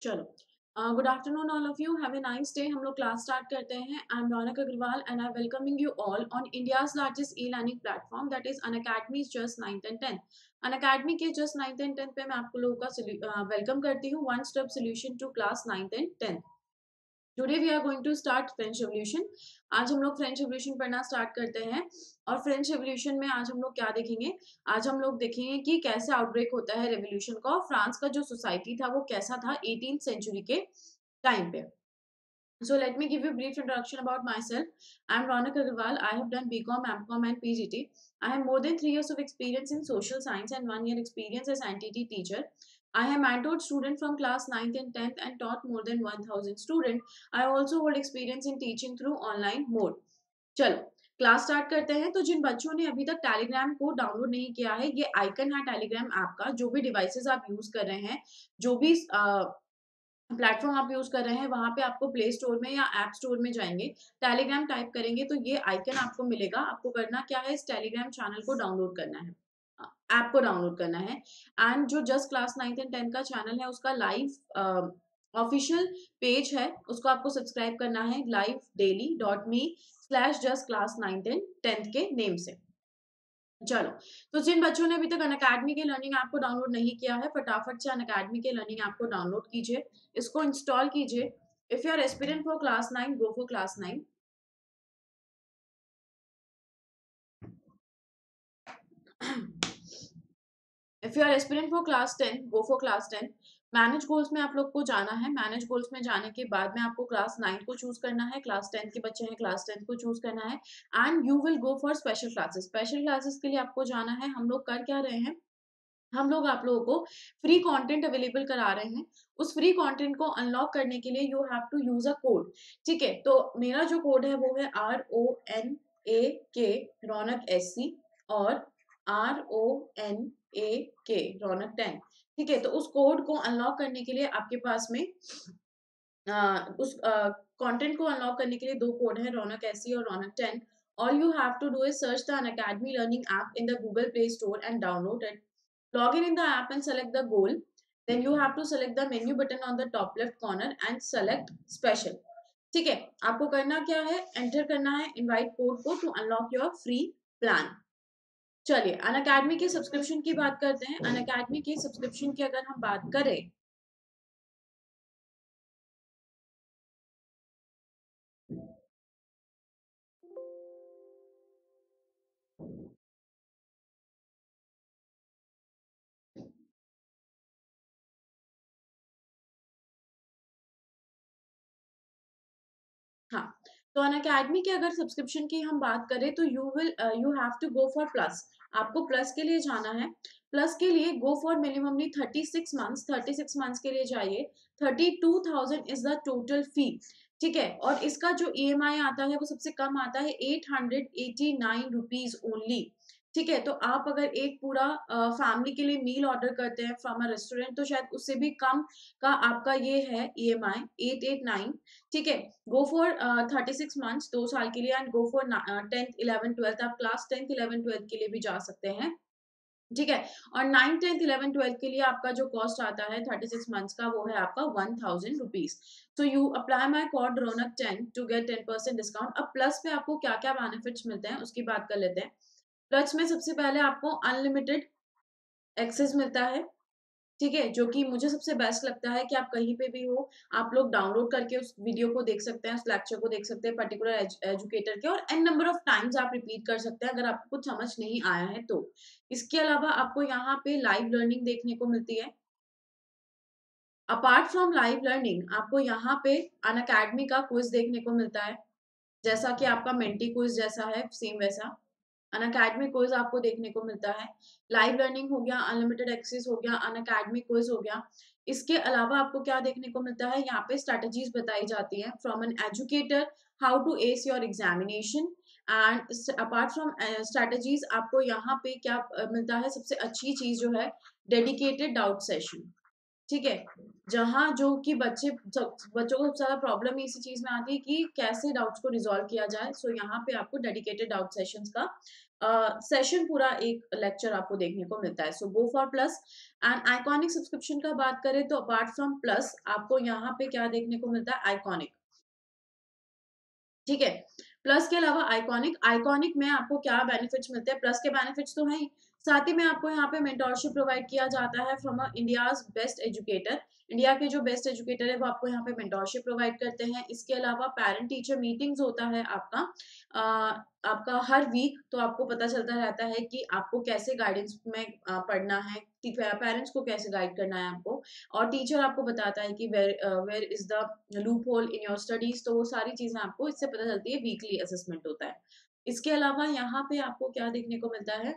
चलो, good afternoon all of you, have a nice day. हम लोग क्लास स्टार्ट करते हैं। I am Raunak Agrawal and I welcoming you all on India's largest e learning platform that is Unacademy's just 9th and 10th। Unacademy के just 9th and 10th पे मैं आपको लोगों का वेलकम करती हूँ। One step solution to class 9th and 10th। Today we are going to start French revolution. आज हम लोग फ्रेंच रेवोल्यूशन पढ़ना स्टार्ट करते हैं। और फ्रेंच रेवोल्यूशन में आज हम लोग क्या देखेंगे? आज हम लोग देखेंगे कि कैसे आउटब्रेक होता है रेवोल्यूशन का, और फ्रांस का जो सोसाइटी था वो कैसा था 18th सेंचुरी के टाइम पे। So let me give you a brief introduction about myself. I am Ronak Agarwal. I have done BCom, MCom and PGT. I have more than 3 years of experience in social science and 1 year experience as ITT teacher. I have mentored students from class 9th and 10th and taught more than 1000 students. I also hold experience in teaching through online mode. चलो class start करते हैं। तो जिन बच्चों ने अभी तक Telegram को download नहीं किया है, ये आइकन है टेलीग्राम ऐप का। जो भी डिवाइसेस आप यूज कर रहे हैं, जो भी प्लेटफॉर्म आप यूज कर रहे हैं, वहां पे आपको प्ले स्टोर में या ऐप स्टोर में जाएंगे, टेलीग्राम टाइप करेंगे तो ये आइकन आपको मिलेगा। आपको करना क्या है, इस टेलीग्राम चैनल को डाउनलोड करना है, ऐप को डाउनलोड करना है। एंड जो just class 9th and 10th का चैनल है, उसका लाइव ऑफिशियल पेज है, उसको आपको सब्सक्राइब करना है livedaily.me/just class 9th and 10th के नेम से। चलो, तो जिन बच्चों ने अभी तक अनअकैडमी के लर्निंग ऐप को डाउनलोड नहीं किया है, फटाफट से अनअकैडमी के लर्निंग ऐप को डाउनलोड कीजिए, इसको इंस्टॉल कीजिए। If you are aspirant for class 9, go for class 9। If you are aspirant for class 10, go for class 10। Manage goals में आप लोग को जाना है। मैनेज गोल्स में जाने के बाद में आपको क्लास 9 को चूज करना है, क्लास 10 के बच्चे हैं क्लास 10 को चूज करना है। And you will go for special classes. Special classes के लिए आपको जाना है। हम लोग कर क्या रहे हैं, हम लोग आप लोगों को फ्री कंटेंट अवेलेबल करा रहे हैं। उस फ्री कंटेंट को अनलॉक करने के लिए you have to use a code. ठीक है, तो मेरा जो कोड है वो है RONAK रौनक SC और RONAK रौनक 10। ठीक है, तो उस कोड को अनलॉक करने के लिए आपके पास में उस कंटेंट को अनलॉक करने के लिए दो कोड है, रौनक SC और रौनक 10। All you have to do is search the Unacademy Learning app in the Google Play Store and download it. Log in the app and select the goal. Then you have to select the menu button on the top left corner and select special. ठीक है, आपको करना क्या है, enter करना है invite code को to unlock your free plan. चलिए, अनअकैडमी के सब्सक्रिप्शन की बात करते हैं। अनअकैडमी के सब्सक्रिप्शन की अगर हम बात करें, हाँ, तो अनअकैडमी के अगर सब्सक्रिप्शन की हम बात करें तो you have to go for plus. आपको प्लस के लिए जाना है। प्लस के लिए go for minimally 36 months. 36 months के लिए जाइए। 32,000 इज द टोटल फी। ठीक है, और इसका जो EMI आता है वो सबसे कम आता है 889 रुपीज ओनली। ठीक है, तो आप अगर एक पूरा फैमिली के लिए मील ऑर्डर करते हैं फ्रॉम अ रेस्टोरेंट, तो शायद उससे भी कम का आपका ये है EMI 889। ठीक है, गो फॉर 36 मंथ्स, 2 साल के लिए। And go for 10th 11th 12th, आप क्लास 10th 11th 12th के लिए भी जा सकते हैं। ठीक है, और 9th 10th 11th 12th के लिए आपका जो कॉस्ट आता है 36 मंथ्स का, वो है आपका 1000 rupees. So you apply my code Raunak 10 to get 10% discount. अब प्लस पे आपको क्या क्या बेनिफिट्स मिलते हैं उसकी बात कर लेते हैं। प्लस में सबसे पहले आपको अनलिमिटेड एक्सेस मिलता है। ठीक है, जो कि मुझे सबसे बेस्ट लगता है कि आप कहीं पे भी हो, आप लोग डाउनलोड करके उस वीडियो को देख सकते हैं, उस लेक्चर को देख सकते हैं पर्टिकुलर एजुकेटर के, और एन नंबर ऑफ टाइम्स आप रिपीट कर सकते हैं अगर आपको कुछ समझ नहीं आया है तो। इसके अलावा आपको यहाँ पे लाइव लर्निंग देखने को मिलती है। अपार्ट फ्रॉम लाइव लर्निंग, आपको यहाँ पे अनअकैडमी का क्विज देखने को मिलता है, जैसा कि आपका मेंटी क्विज जैसा है, सेम वैसा अनअकैडमी क्विज आपको देखने को मिलता है। लाइव लर्निंग हो गया, अनलिमिटेड एक्सेस हो गया, अनअकैडमी क्विज हो गया। इसके अलावा आपको क्या देखने को मिलता है, यहाँ पे स्ट्रेटजीज बताई जाती है from an educator, how to ace your examination. And apart from strategies, आपको यहाँ पे क्या मिलता है, सबसे अच्छी चीज जो है, डेडिकेटेड डाउट सेशन। ठीक है, जहाँ जो कि बच्चों को सबसे ज्यादा प्रॉब्लम इसी चीज में आती है कि कैसे डाउट्स को रिजॉल्व किया जाए। सो यहाँ पे आपको डेडिकेटेड डाउट सेशंस का सेशन पूरा एक लेक्चर आपको देखने को मिलता है. So go for plus. And iconic subscription का बात करें तो अपार्ट फ्रॉम प्लस आपको यहाँ पे क्या देखने को मिलता है, आइकॉनिक. ठीक है, प्लस के अलावा आइकॉनिक, आइकॉनिक में आपको क्या बेनिफिट्स मिलते हैं, प्लस के बेनिफिट्स तो हैं ही, साथ ही में आपको यहाँ पे मेंटोरशिप प्रोवाइड किया जाता है from India's best educator. India के जो बेस्ट एजुकेटर है वो आपको यहाँ पे मेंटोरशिप प्रोवाइड करते हैं. इसके अलावा पेरेंट टीचर मीटिंग्स होता है आपका, आपका हर वीक. तो आपको पता चलता रहता है कि आपको कैसे गाइडेंस में पढ़ना है, पेरेंट्स को कैसे गाइड करना है आपको, और टीचर आपको बताता है कि where is the loophole in your studies. तो वो सारी चीजें आपको इससे पता चलती है, वीकली असेसमेंट होता है. इसके अलावा यहाँ पे आपको क्या देखने को मिलता है,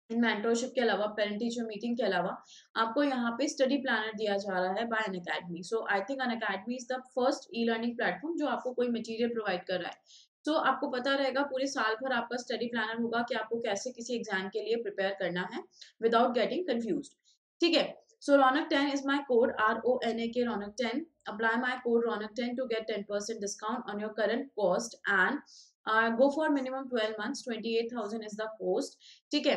इन मेंटरशिप के अलावा, पेरेंट टीचर मीटिंग के अलावा आपको यहाँ पे स्टडी प्लानर दिया जा रहा है bye Unacademy. So I think Unacademy is the first E learning platform जो आपको कोई मटेरियल प्रोवाइड कर रहा है. तो आपको पता रहेगा पूरे साल भर आपका स्टडी प्लानर होगा कि आपको कैसे किसी एग्जाम के लिए प्रिपेयर करना है विदाउट गेटिंग कंफ्यूज. ठीक है. So Ronak 10 is my code, RONAK Ronak 10. Apply my code Ronak 10 to get 10% discount on your current cost and go for minimum 12 months. 28,000 is the cost. ठीक है.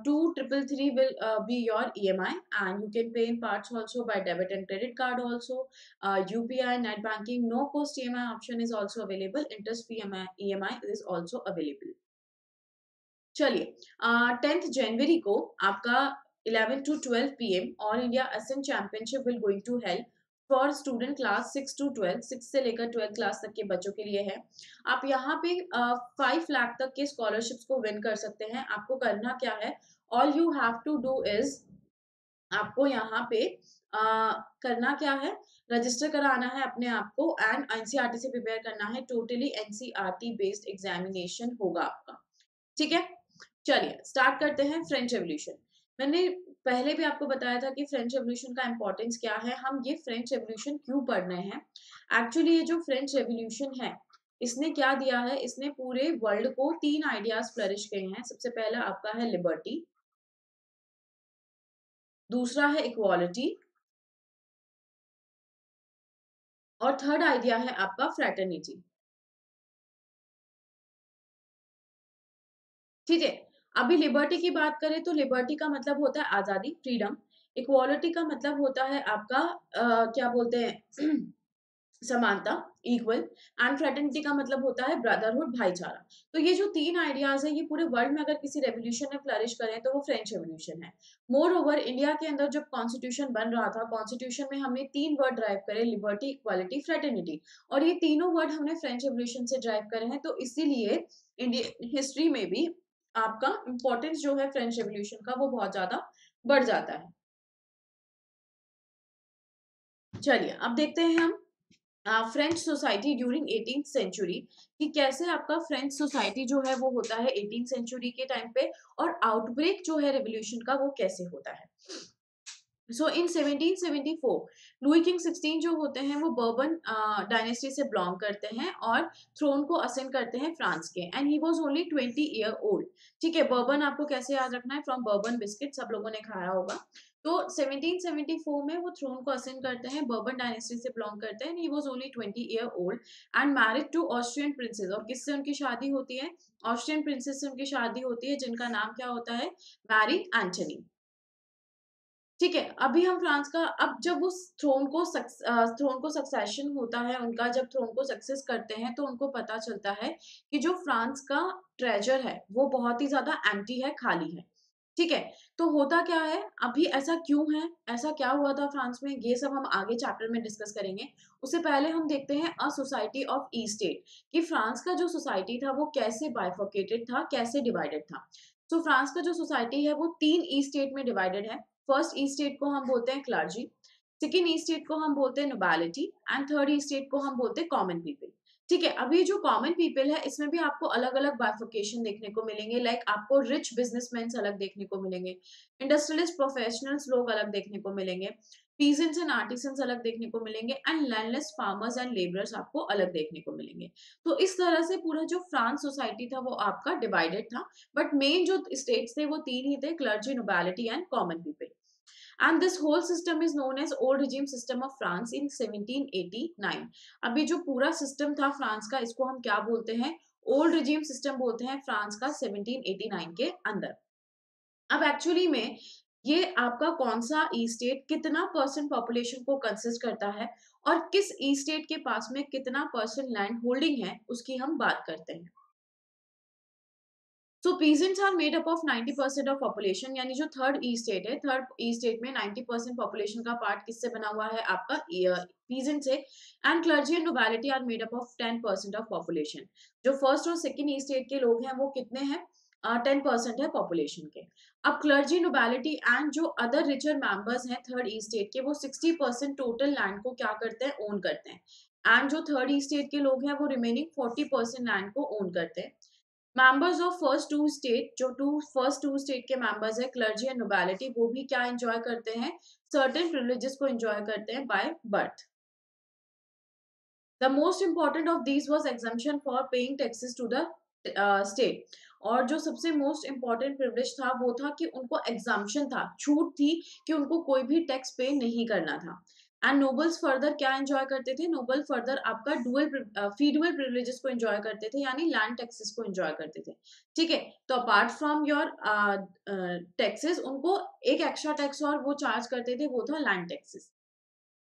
2,333 will be your EMI and you can pay in parts also by debit and credit card also. UPI, net banking, no cost EMI option is also available. Interest free EMI is also available. चलिए, 10th जनवरी को आपका 11 to 12 PM all India SN championship will going to help for student class 6 to 12, 6 से लेकर 12 class तक के बच्चों के लिए है. आप यहाँ पे 5 लाख तक के स्कॉलरशिप्स को विन कर सकते हैं. आपको करना क्या है, all you have to do is, आपको यहाँ पे करना क्या है, रजिस्टर कराना है अपने आप को एंड एनसीईआरटी से प्रिपेयर करना है. टोटली एनसीईआरटी बेस्ड एग्जामिनेशन होगा आपका. ठीक है. चलिए स्टार्ट करते हैं फ्रेंच रेवोल्यूशन. मैंने पहले भी आपको बताया था कि फ्रेंच रेवोल्यूशन का इंपॉर्टेंस क्या है, हम ये फ्रेंच रेवोल्यूशन क्यों पढ़ रहे हैं. एक्चुअली ये जो फ्रेंच रेवोल्यूशन है इसने क्या दिया है, इसने पूरे वर्ल्ड को 3 आइडियाज फ्लरिश किए हैं. सबसे पहला आपका है लिबर्टी, दूसरा है इक्वालिटी, और थर्ड आइडिया है आपका फ्रेटर्निटी. ठीक है. अभी लिबर्टी की बात करें तो लिबर्टी का मतलब होता है आजादी, फ्रीडम. इक्वालिटी का मतलब होता है आपका क्या बोलते हैं समानता, इक्वल. एंड फ्रेटर्निटी का मतलब होता है ब्रदरहुड, भाईचारा. तो ये जो 3 आइडियाज है ये पूरे वर्ल्ड में अगर किसी रेवोल्यूशन में फ्लरिश करें तो वो फ्रेंच रेवोल्यूशन है. मोर ओवर इंडिया के अंदर जब कॉन्स्टिट्यूशन बन रहा था, कॉन्स्टिट्यूशन में हमने 3 वर्ड ड्राइव करे, लिबर्टी, इक्वालिटी, फ्रेटर्निटी, और ये तीनों वर्ड हमने फ्रेंच रेवोल्यूशन से ड्राइव करे हैं. तो इसीलिए इंडियन हिस्ट्री में भी आपका इंपॉर्टेंस जो है फ्रेंच रेवोल्यूशन का वो बहुत ज्यादा बढ़ जाता है. चलिए अब देखते हैं हम French society during 18th century, कि कैसे आपका फ्रेंच सोसाइटी जो है वो होता है 18th सेंचुरी के टाइम पे, और आउटब्रेक जो है रेवोल्यूशन का वो कैसे होता है. सो इन 1774 लुई किंग 16 जो होते हैं वो बर्बन डायनेस्टी से बिलोंग करते हैं और थ्रोन को असेंड करते हैं फ्रांस के, and he was only 20 year old. ठीक है. बर्बन आपको कैसे याद रखना है, फ्रॉम बर्बन बिस्किट, सब लोगों ने खाया होगा. तो 1774 में वो थ्रोन को असेंड करते हैं, बर्बन डायनेस्टी से बिलोंग करते हैं. He was only 20 year old and married to Austrian princess. और किससे उनकी शादी होती है, ऑस्ट्रियन प्रिंसेस से उनकी शादी होती है जिनका नाम क्या होता है, मैरी एंटनी. ठीक है. अभी हम फ्रांस का, अब जब वो थ्रोन को सक्सेशन होता है उनका, जब थ्रोन को सक्सेस करते हैं तो उनको पता चलता है कि जो फ्रांस का ट्रेजर है वो बहुत ही ज्यादा एम्प्टी है, खाली है. ठीक है. तो होता क्या है, अभी ऐसा क्यों है, ऐसा क्या हुआ था फ्रांस में, ये सब हम आगे चैप्टर में डिस्कस करेंगे. उससे पहले हम देखते हैं a society of E state, कि फ्रांस का जो सोसाइटी था वो कैसे बाइफर्केटेड था, कैसे डिवाइडेड था. तो फ्रांस का जो सोसाइटी है वो 3 ई स्टेट में डिवाइडेड है. फर्स्ट ई स्टेट को हम बोलते हैं क्लर्जी, सेकेंड ई स्टेट को हम बोलते हैं नोबैलिटी, एंड थर्ड ई स्टेट को हम बोलते हैं कॉमन पीपल. ठीक है. अभी जो कॉमन पीपल है इसमें भी आपको अलग अलग बाइफर्केशन देखने को मिलेंगे. लाइक आपको रिच बिजनेसमैन अलग देखने को मिलेंगे, इंडस्ट्रियलिस्ट प्रोफेशनल्स लोग अलग देखने को मिलेंगे, पीजेंट्स एंड आर्टिसंस अलग देखने को मिलेंगे, and landless farmers and labourers आपको अलग देखने को मिलेंगे. तो इस तरह से पूरा जो फ्रांस सोसाइटी था वो आपका डिवाइडेड था. बट मेन जो स्टेट्स थे वो 3 ही थे, clergy, nobility and common people. And this whole system is known as old regime system of France in 1789. अभी जो पूरा सिस्टम था फ्रांस का इसको हम क्या बोलते हैं, ओल्ड रिजीम सिस्टम बोलते हैं फ्रांस का 1789 के अंदर। अब एक्चुअली में ये आपका कौन सा ई स्टेट कितना परसेंट पॉपुलेशन को कंसिस्ट करता है और किस ई स्टेट के पास में कितना परसेंट लैंड होल्डिंग है उसकी हम बात करते हैं। So peasants are made up of 90% of population, यानी जो थर्ड ई स्टेट है, थर्ड ई स्टेट में 90% पॉपुलेशन का पार्ट किससे बना हुआ है, आपका पीजेंट से। And clergy and nobility are made up of 10% of population. जो फर्स्ट और सेकंड ई स्टेट के लोग हैं वो कितने हैं, 10% है पॉपुलेशन के। अब क्लर्जी नोबिलिटी एंड जो अदर रिचर मेंबर्स हैं थर्ड ई स्टेट के, वो 60% टोटल लैंड को क्या करते हैं, ओन करते हैं। एंड जो थर्ड ई स्टेट के लोग हैं वो रिमेनिंग 40% लैंड को ओन करते हैं। Members of first two state, जो फर्स्ट टू स्टेट के मेंबर्स है क्लर्जी एंड नोबिलिटी, वो भी क्या एंजॉय करते हैं, सर्टेन प्रिविलेजेस को एंजॉय करते हैं by birth. The most important of these was exemption for paying taxes to the state. और जो सबसे मोस्ट इंपॉर्टेंट प्रिविलेज था वो था कि उनको एग्जाम्पशन था, छूट थी कि उनको कोई भी टैक्स पे नहीं करना था। एंड नोबल्स फर्दर क्या एंजॉय करते थे, नोबल फर्दर आपका डुअल फीडुअल प्रिविलेजेस को एंजॉय करते थे, यानी लैंड टैक्सेस को एंजॉय करते थे। ठीक है, तो अपार्ट फ्रॉम योर टैक्सेस उनको एक एक्स्ट्रा टैक्स और वो चार्ज करते थे, वो था लैंड टैक्सेस।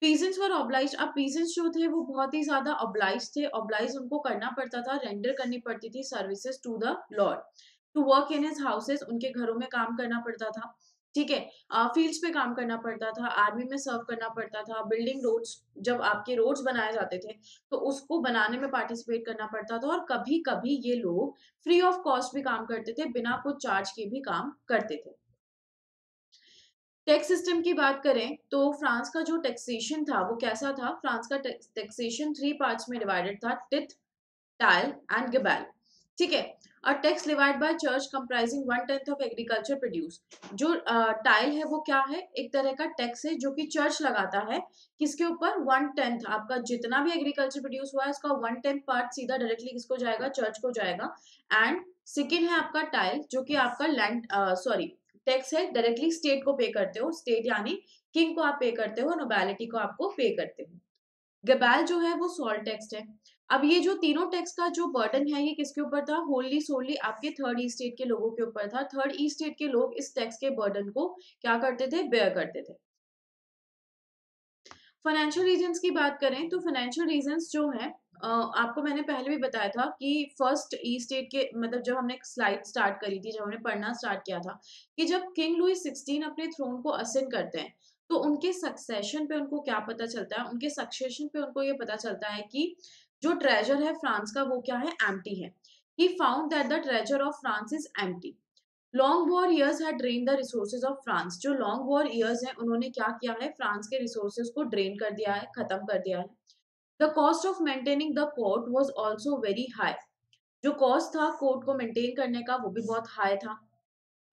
पीजेंट्स वर ऑब्लाइज्ड, अब पीजेंट्स जो थे वो बहुत ही ज्यादा ऑब्लाइज थे, ऑब्लाइज उनको करना पड़ता था, रेंडर करनी पड़ती थी services to the lord, to work in his houses, उनके घरों में काम करना पड़ता था। ठीक है, फील्ड्स पे काम करना पड़ता था, आर्मी में सर्व करना पड़ता था, बिल्डिंग रोड्स, जब आपके रोड्स बनाए जाते थे तो उसको बनाने में पार्टिसिपेट करना पड़ता था, और कभी कभी ये लोग फ्री ऑफ कॉस्ट भी काम करते थे, बिना कुछ चार्ज के भी काम करते थे। टैक्स सिस्टम की बात करें तो फ्रांस का जो टैक्सेशन था वो कैसा था, फ्रांस का टैक्सेशन 3 पार्ट्स में डिवाइडेड था, टिथ, टाइल एंड गबैल। ठीक है, और tax levied by church comprising 1/10 of agriculture produce. जो टाइल है वो क्या है, एक तरह का टैक्स है जो कि चर्च लगाता है, किसके ऊपर, 1/10 आपका जितना भी एग्रीकल्चर प्रोड्यूस हुआ है उसका 1/10 पार्ट सीधा डायरेक्टली किसको जाएगा, चर्च को जाएगा। एंड सेकेंड है आपका टाइल, जो कि आपका लैंड सॉरी टैक्स है, डायरेक्टली स्टेट को पे करते हो, स्टेट यानी किंग को आप पे करते हो, नोबिलिटी को आपको पे करते हो। गबैल जो है वो सॉल्ट टैक्स है। अब ये जो तीनों टैक्स का जो बर्डन है ये किसके ऊपर था, होली सोली आपके थर्ड ई स्टेट के लोगों के ऊपर था। थर्ड ई स्टेट के लोग इस टैक्स के बर्डन को क्या करते थे, बेयर करते थे। फाइनेंशियल रीजंस की बात करें तो फाइनेंशियल रीजंस जो है, आपको मैंने पहले भी बताया था कि फर्स्ट ई स्टेट के, मतलब जब हमने स्लाइड स्टार्ट करी थी, जब हमने पढ़ना स्टार्ट किया था, कि जब किंग लुइस 16 अपने थ्रोन को असेंड करते हैं तो उनके सक्सेशन पे उनको क्या पता चलता है, उनके सक्सेशन पे उनको ये पता चलता है कि जो ट्रेजर है फ्रांस का वो क्या है, एम्प्टी है। He found that the treasure of France is empty. Long war years had drain the resources of France. जो लॉन्ग वॉर ईयर्स हैं उन्होंने क्या किया है, फ्रांस के रिसोर्सेज को ड्रेन कर दिया है, खत्म कर दिया है। The cost of maintaining the court was also very high. जो कॉस्ट था कोर्ट को मेंटेन करने का वो भी बहुत हाई था।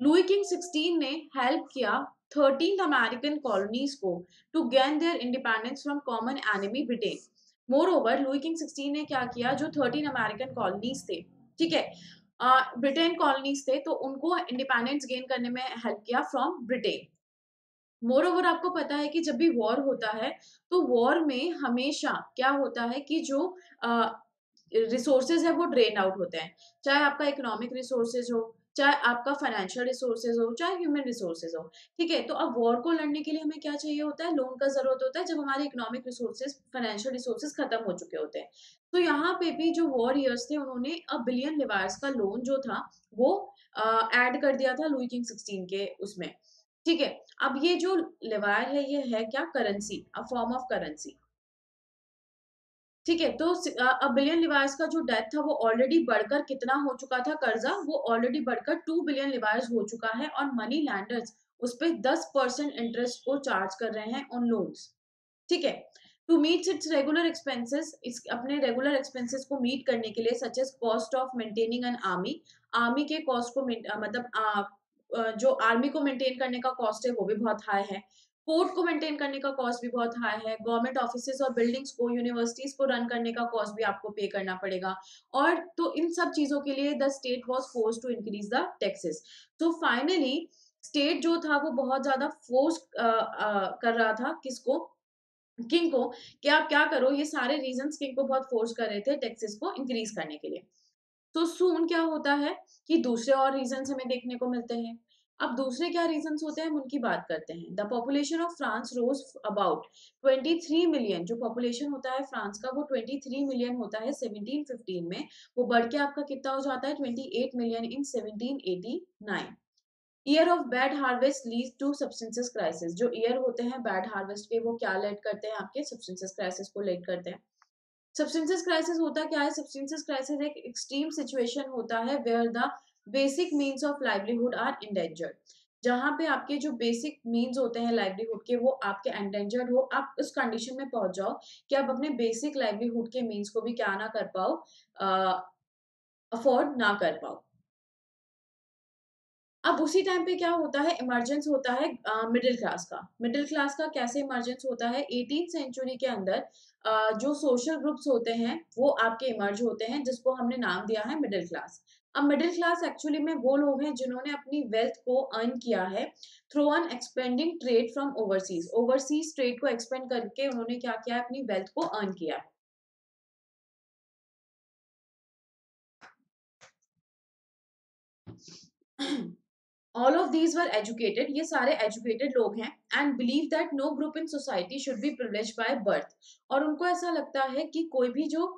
लुई किंग 16 ने हेल्प किया 13th अमेरिकन कॉलोनीज को to gain their independence from common enemy Britain. Moreover Louis king 16 ने क्या किया, जो 13 अमेरिकन कॉलोनीज थे, ठीक है, ब्रिटेन कॉलोनीज थे, तो उनको इंडिपेंडेंस गेन करने में हेल्प किया फ्रॉम ब्रिटेन। मोर ओवर आपको पता है कि जब भी वॉर होता है तो वॉर में हमेशा क्या होता है कि जो रिसोर्सेज है वो ड्रेन आउट होते हैं, चाहे आपका इकोनॉमिक रिसोर्सेज हो, चाहे आपका फाइनेंशियल रिसोर्सेज हो, चाहे ह्यूमन रिसोर्सेज हो। ठीक है, तो अब वॉर को लड़ने के लिए हमें क्या चाहिए होता है, लोन का जरूरत होता है, जब हमारे इकोनॉमिक रिसोर्सेज, फाइनेंशियल रिसोर्सेज खत्म हो चुके होते हैं। तो यहाँ पे भी जो वॉर ईयर्स थे उन्होंने अब बिलियन लिवार्स का लोन जो था वो ऐड कर दिया था लुई किंग 16 के उसमें। ठीक है, अब ये जो लिवार है ये है क्या, currency, a form of currency. ठीक है, तो अब बिलियन लिवार्स का जो डेथ था वो ऑलरेडी बढ़कर कितना हो चुका था, कर्जा वो ऑलरेडी बढ़कर 2 बिलियन लिवार्स हो चुका है, और मनी लैंडर्स उस पर 10% इंटरेस्ट को चार्ज कर रहे हैं ऑन लोन्स। ठीक है, to meet its regular expenses, इस अपने रेगुलर एक्सपेंसेस को मीट करने के लिए, such as cost of maintaining an army, army के कॉस्ट को मतलब जो आर्मी को मेंटेन करने का कॉस्ट है वो भी बहुत हाई है, कोर्ट को मेंटेन करने का कॉस्ट भी बहुत हाई है, गवर्नमेंट ऑफिसेज और बिल्डिंग्स को, यूनिवर्सिटीज को रन करने का कॉस्ट भी आपको पे करना पड़ेगा। और तो इन सब चीजों के लिए the state was force to increase the taxes. तो फाइनली स्टेट जो था वो बहुत ज्यादा फोर्स कर रहा था किसको, किंग को, कि आप क्या करो, ये सारे रीजंस किंग को बहुत फोर्स कर रहे थे टैक्सेस को इंक्रीज करने के लिए। सो सून क्या होता है कि दूसरे और रीजन हमें देखने को मिलते हैं। अब दूसरे क्या रीजंस होते हैं हम उनकी बात करते हैं। The population of France rose about 23 million. जो पॉपुलेशन होता है फ्रांस का वो 23 मिलियन होता है 1715 में। वो बढ़ के आपका कितना हो जाता है 28 million in 1789। Year of bad harvest lead to substances crisis. जो ईयर होते हैं बैड हार्वेस्ट के वो क्या लेड करते हैं आपके सब्सटेंसेस क्राइसिस को लेड करते हैं। सब्सटेंसेस क्राइसिस होता क्या है? सब्सटेंसेस क्राइसिस एक एक्सट्रीम सिचुएशन होता है where the basic means of livelihood are endangered. जहां पे आपके जो बेसिक मीन्स होते हैं लाइवलीहुड के वो आपके एंडेंजर्ड हो, आप उस कंडीशन में पहुंच जाओ कि आप अपने बेसिक लाइवलीहुड के मीन्स को भी क्या ना कर पाओ, अफोर्ड ना कर पाओ। अब उसी टाइम पे क्या होता है, इमरजेंस होता है मिडिल क्लास का। मिडिल क्लास का कैसे इमरजेंस होता है? 18th सेंचुरी के अंदर जो सोशल ग्रुप्स होते हैं वो आपके इमर्ज होते हैं जिसको हमने नाम दिया है मिडिल क्लास। अब मिडिल क्लास एक्चुअली में वो लोग हैं जिन्होंने अपनी वेल्थ को अर्न किया है through an expanding trade from overseas. Overseas trade को एक्सपेंड करके उन्होंने क्या किया है, अपनी वेल्थ को अर्न किया है। All of these were educated. ये सारे एजुकेटेड लोग हैं and believe that no group in society should be privilege by birth. और उनको ऐसा लगता है कि कोई भी जो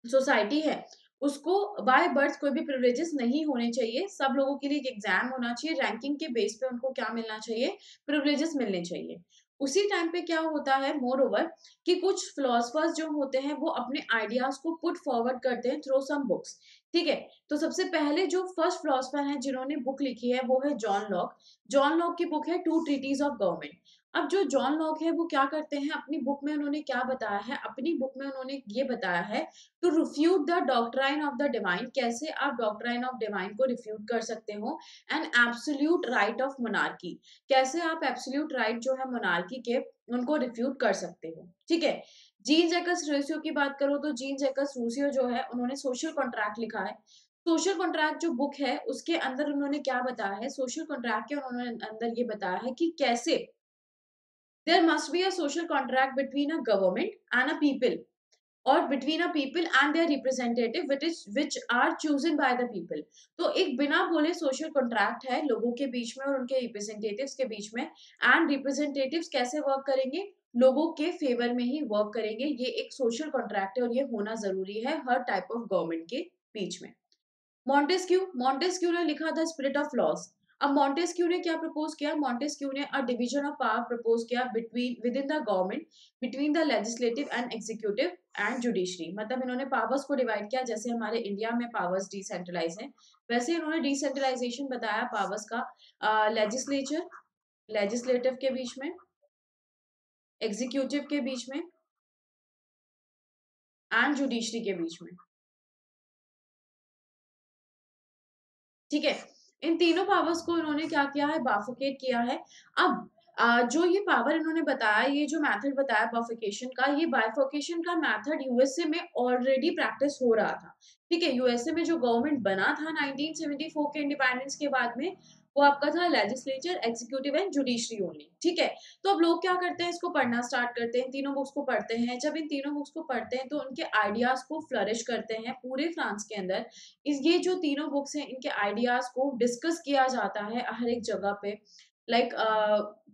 सोसाइटी है उसको बाय बर्थ कोई भी प्रिविलेजेस नहीं होने चाहिए। सब लोगों के लिए एक एग्जाम होना चाहिए, रैंकिंग के बेस पे उनको क्या मिलना चाहिए, प्रिविलेजेस मिलने चाहिए। उसी टाइम पे क्या होता है मोर ओवर कि कुछ फिलोसफर्स जो होते हैं वो अपने आइडियाज को पुट फॉरवर्ड करते हैं थ्रू सम बुक्स। ठीक है, तो सबसे पहले जो फर्स्ट फिलोसफर हैं जिन्होंने बुक लिखी है वो है जॉन लॉक। जॉन लॉक की बुक है टू ट्रीटीज ऑफ गवर्नमेंट। अब जो जॉन लॉक है वो क्या करते हैं, अपनी बुक में उन्होंने क्या बताया है, अपनी बुक में उन्होंने ये बताया है to refute the doctrine of the divine. कैसे आप डॉक्ट्राइन ऑफ डिवाइन को रिफ्यूट कर सकते हो। And absolute right of monarchy. कैसे आप एब्सोल्यूट राइट जो है मोनार्की के उनको रिफ्यूट कर सकते हो। ठीक है, जीन जैकस रूसियो की बात करो तो जीन जैकस रूसियो जो है उन्होंने सोशल कॉन्ट्रैक्ट लिखा है। सोशल कॉन्ट्रैक्ट जो बुक है उसके अंदर उन्होंने क्या बताया है, सोशल कॉन्ट्रैक्ट के उन्होंने अंदर ये बताया है कि कैसे there must be a social contract between a government and a people or between a people and their representative which are chosen by the people। तो एक बिना बोले सोशल कॉन्ट्रैक्ट है लोगों के बीच में और उनके रिप्रेजेंटेटिव्स के बीच में। एंड रिप्रेजेंटेटिव्स कैसे वर्क करेंगे, लोगों के फेवर में ही वर्क करेंगे। ये एक सोशल कॉन्ट्रैक्ट है और ये होना जरूरी है हर टाइप ऑफ गवर्नमेंट के बीच में। मॉन्टेस्क्यू, मॉन्टेस्क्यू ने लिखा था स्पिरिट ऑफ लॉस। अब मॉन्टेस्क्यू ने क्या प्रपोज किया, मॉन्टेस्क्यू ने a division of power propose किया between within the government, between the legislative and executive and judiciary. मतलब इन्होंने पावर्स को डिवाइड किया, जैसे हमारे इंडिया में पावर्स डिसेंट्रलाइज हैं वैसे इन्होंने डिसेंट्रलाइजेशन बताया पावर्स का। लेजिस्लेचर लेजिस्लेटिव के बीच में, एग्जीक्यूटिव के बीच में एंड जुडिशरी के बीच में। ठीक है, इन तीनों पावर्स को इन्होंने क्या किया है, बाफोकेट किया है। अब जो ये पावर इन्होंने बताया, ये जो मेथड बताया बाफिकेशन का, ये बाइफोकेशन का मेथड यूएसए में ऑलरेडी प्रैक्टिस हो रहा था। ठीक है, यूएसए में जो गवर्नमेंट बना था 1974 के इंडिपेंडेंस के बाद में, वो आपका था legislature, executive and judiciary only. ठीक है, तो अब लोग क्या करते हैं, इसको पढ़ना स्टार्ट करते हैं, तीनों बुक्स को पढ़ते हैं। जब इन तीनों बुक्स को पढ़ते हैं तो उनके आइडियाज को फ्लरिश करते हैं पूरे फ्रांस के अंदर। इस ये जो तीनों बुक्स हैं इनके आइडियाज को डिस्कस किया जाता है हर एक जगह पे, लाइक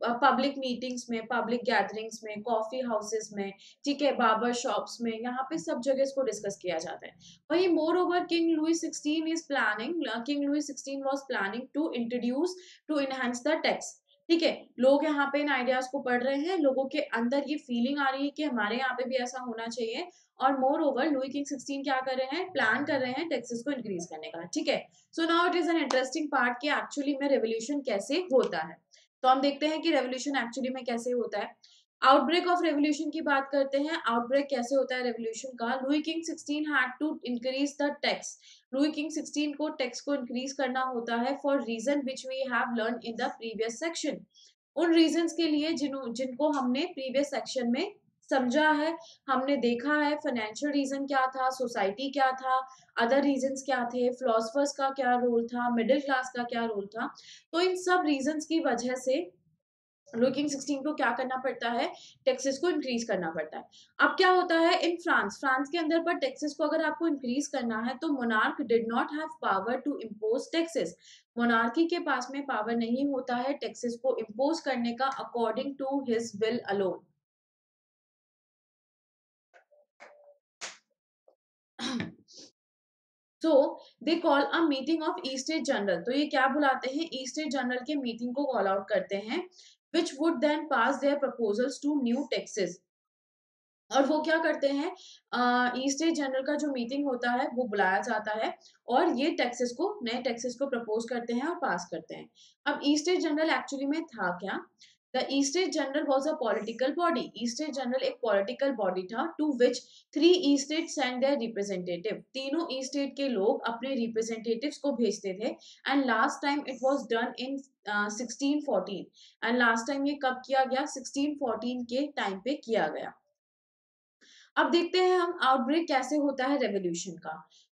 पब्लिक मीटिंग्स में, पब्लिक गैदरिंग्स में, कॉफी हाउसेस में, ठीक है, बार्बर शॉप्स में, यहाँ पे सब जगह इसको डिस्कस किया जाता है। वही moreover king Louis 16 is planning, king Louis 16 was planning to introduce to enhance the text. ठीक है, लोग यहाँ पे इन आइडियाज को पढ़ रहे हैं, लोगों के अंदर ये फीलिंग आ रही है कि हमारे यहाँ पे भी ऐसा होना चाहिए। और मोर ओवर लुई किंग 16 क्या कर रहे हैं, प्लान कर रहे हैं टैक्सेस को इंक्रीज करने का। ठीक है, so now it is an interesting part कि एक्चुअली में रेवोल्यूशन कैसे होता है। तो हम देखते हैं कि रेवोल्यूशन एक्चुअली में कैसे होता है। आउटब्रेक ऑफ रेवोल्यूशन की बात करते हैं, आउटब्रेक कैसे होता है रेवोल्यूशन का। Louis king 16 had to increase the tax. Louis king 16 को टैक्स को इंक्रीज करना होता है for reason which we have learn in the previous section. उन रीजंस के लिए जिनको हमने प्रीवियस सेक्शन में समझा है, हमने देखा है। फाइनेंशियल रीजन क्या था, सोसाइटी क्या था, अदर रीजंस क्या थे, फिलोसफर्स का क्या रोल था, मिडिल क्लास का क्या रोल था। तो इन सब रीजंस की वजह से लुई किंग 16 को क्या करना पड़ता है, टैक्सेस को इंक्रीज करना पड़ता है। अब क्या होता है इन फ्रांस, फ्रांस के अंदर पर टैक्सेस को अगर आपको इंक्रीज करना है तो monarch did not have power to impose taxes, monarchy के पास में पावर नहीं होता है टैक्सेस को इम्पोज करने का according to his will alone. So they call a meeting of estate general, तो ये क्या बुलाते हैं, ई स्टेट जनरल के मीटिंग को कॉल आउट करते हैं, which would then pass their proposals to new taxes. और वो क्या करते हैं, ई स्टेट जनरल का जो मीटिंग होता है वो बुलाया जाता है और ये टैक्सेस को, नए टैक्सेस को प्रपोज करते हैं और पास करते हैं। अब ई स्टेट जनरल एक्चुअली में था क्या, the estate general was a political body, estate general एक पॉलिटिकल बॉडी था to which 3 estate send their representative, तीनों ई स्टेट के लोग अपने रिप्रेजेंटेटिव्स को भेजते थे। And last time it was done in 1614, and last time ये कब किया गया, 1614 के टाइम पे किया गया। अब देखते हैं हम आउटब्रेक कैसे होता है रेवोल्यूशन का।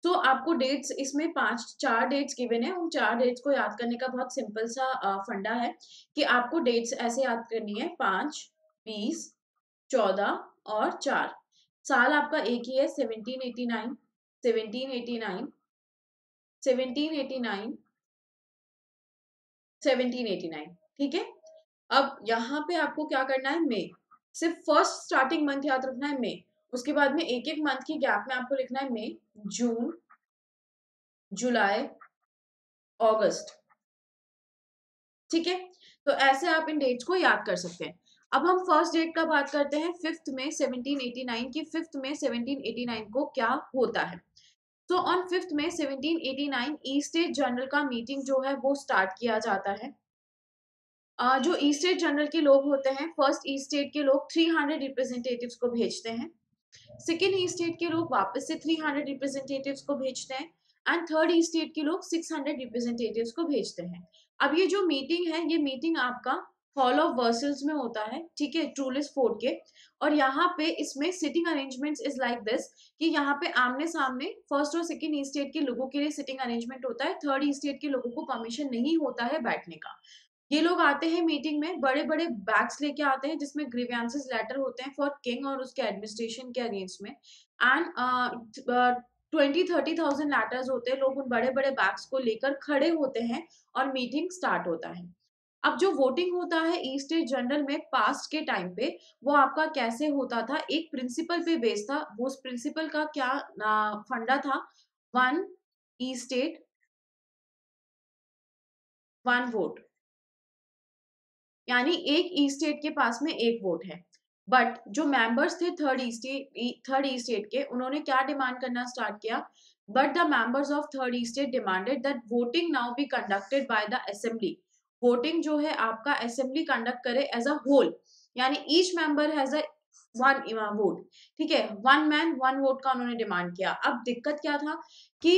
तो आपको डेट्स इसमें 4 डेट्स गिवन है, उन 4 डेट्स को याद करने का बहुत सिंपल सा फंडा है कि आपको डेट्स ऐसे याद करनी है, 5, 20, 14 और 4। साल आपका एक ही है, 1789, 1789, 1789, 1789, ठीक है। अब यहाँ पे आपको क्या करना है, मई, सिर्फ फर्स्ट स्टार्टिंग मंथ याद रखना है मई, उसके बाद में एक एक मंथ की गैप में आपको लिखना है मई, जून, जुलाई, अगस्त, ठीक है। तो ऐसे आप इन डेट्स को याद कर सकते हैं। अब हम फर्स्ट डेट का बात करते हैं, 5 मई 1789 की। 5 मई 1789 को क्या होता है, तो on 5 May 1789 estate general का मीटिंग जो है वो स्टार्ट किया जाता है। जो ई स्टेट जनरल के लोग होते हैं, फर्स्ट ई स्टेट के लोग 300 रिप्रेजेंटेटिव्स को भेजते हैं, सेकेंड ई स्टेट के लोग वापस से 300 रिप्रेजेंटेटिव्स को भेजते हैं, एंड थर्ड ई स्टेट के लोग 600 रिप्रेजेंटेटिव्स को भेजते हैं। अब ये जो मीटिंग है, ये मीटिंग आपका हॉल ऑफ वर्सल्स में होता है, ठीक है, ट्रूलिस फोर्ट के। और यहाँ पे इसमें sitting arrangements is like this कि यहाँ पे आमने सामने फर्स्ट और सेकेंड ई स्टेट के लोगों के लिए सिटिंग अरेंजमेंट होता है, थर्ड ई स्टेट के लोगों को परमिशन नहीं होता है बैठने का। ये लोग आते हैं मीटिंग में, बड़े बड़े बैग्स लेके आते हैं जिसमें ग्रीवेंसेस लेटर होते हैं फॉर किंग और उसके एडमिनिस्ट्रेशन के अगेंस्ट में, एंड 20-30,000 लेटर्स होते हैं, लोग उन बड़े बड़े बैग्स को लेकर खड़े होते हैं और मीटिंग स्टार्ट होता है। अब जो वोटिंग होता है ई स्टेट जनरल में पास्ट के टाइम पे, वो आपका कैसे होता था, एक प्रिंसिपल पे बेस्ड था, वो उस प्रिंसिपल का क्या फंडा था, 1 ई स्टेट 1 वोट, यानी एक ई स्टेट के पास में एक वोट है। बट जो मेंबर्स थे थर्ड ई स्टेट के, उन्होंने क्या डिमांड करना स्टार्ट किया, but the members of third E state demanded that voting now be conducted by the assembly, voting जो है आपका असेंबली कंडक्ट करे एज अ होल, यानी each member has a 1 vote, ठीक है, 1 मैन 1 वोट का उन्होंने डिमांड किया। अब दिक्कत क्या था कि